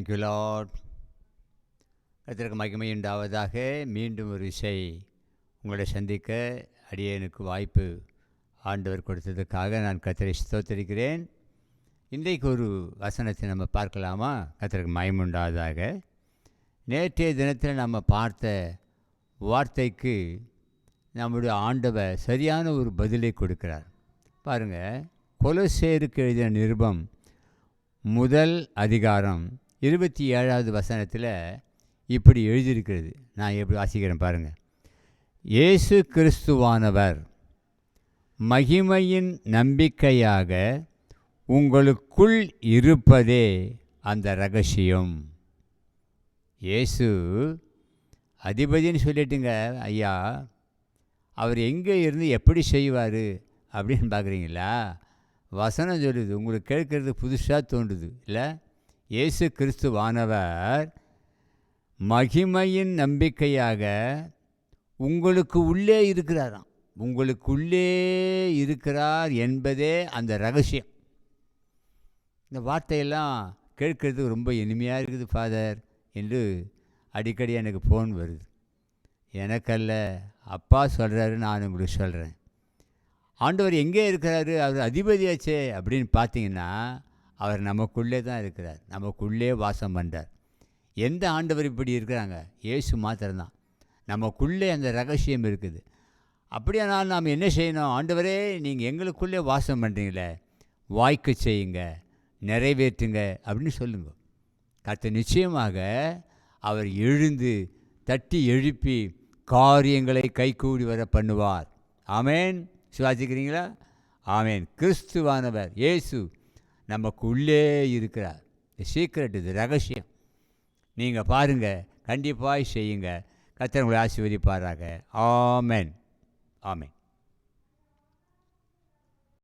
Thank you Lord. கர்த்தருக்கு மகிமை உண்டாவதாக. மீண்டும் ஒரு இசை உங்களை சந்திக்க அடியேனுக்கு வாய்ப்பு ஆண்டவர் கொடுத்ததுக்காக நான் கர்த்தரை ஸ்தோத்திரிக்கிறேன். இன்றைக்கு ஒரு வசனத்தை நம்ம பார்க்கலாமா? கர்த்தருக்கு மகிமை உண்டாவதாக. நேற்றைய தினத்தில் நம்ம பார்த்த வார்த்தைக்கு நம்முடைய ஆண்டவர் சரியான ஒரு பதிலை கொடுக்கிறார். பாருங்கள், கொலோசேருக்கு எழுதின நிருபம் முதல் அதிகாரம் 27வது வசனத்தில் இப்படி எழுதியிருக்கிறது. நான் எப்படி வாசிக்கிறேன் பாருங்கள். இயேசு கிறிஸ்துவானவர் மகிமையின் நம்பிக்கையாக உங்களுக்குள் இருப்பதே அந்த ரகசியம். இயேசு அதிபதின்னு சொல்லிட்டுங்க ஐயா, அவர் எங்கே இருந்து எப்படி செய்வார் அப்படின்னு பார்க்குறீங்களா? வசனம் சொல்லுது, உங்களுக்கு கேட்குறது புதுசாக தோன்றுது இல்லை? இயேசு கிறிஸ்துவானவர் மகிமையின் நம்பிக்கையாக உங்களுக்கு உள்ளே இருக்கிறாராம். உங்களுக்குள்ளே இருக்கிறார் என்பதே அந்த ரகசியம். இந்த வார்த்தையெல்லாம் கேட்குறதுக்கு ரொம்ப இனிமையாக இருக்குது ஃபாதர் என்று அடிக்கடி எனக்கு ஃபோன் வருது. எனக்கல்ல, அப்பா சொல்கிறாரு, நான் உங்களுக்கு சொல்கிறேன். ஆண்டவர் எங்கே இருக்கிறாரு? அவர் அதிபதியாச்சே அப்படின்னு பார்த்தீங்கன்னா, அவர் நமக்குள்ளே தான் இருக்கிறார், நமக்குள்ளே வாசம் பண்ணுறார். எந்த ஆண்டவர் இப்படி இருக்கிறாங்க? இயேசு மாத்திரம்தான். நமக்குள்ளே அந்த ரகசியம் இருக்குது. அப்படியானால் நாம் என்ன செய்யணும்? ஆண்டவரே, நீங்கள் எங்களுக்குள்ளே வாசம் பண்ணுறீங்களே, வாய்க்கு செய்யுங்க, நிறைவேற்றுங்க அப்படின்னு சொல்லுங்க. கர்த்தர் நிச்சயமாக அவர் எழுந்து தட்டி எழுப்பி காரியங்களை கைகூடி வர பண்ணுவார். ஆமேன். சுவாசிக்கிறீங்களா? ஆமேன். கிறிஸ்துவானவர் இயேசு நமக்கு உள்ளே இருக்கிறார். சீக்ரெட், இது ரகசியம். நீங்கள் பாருங்கள், கண்டிப்பாக செய்யுங்க. கர்த்தர் உங்களை ஆசீர்வதிப்பாராக. ஆமேன். ஆமேன்.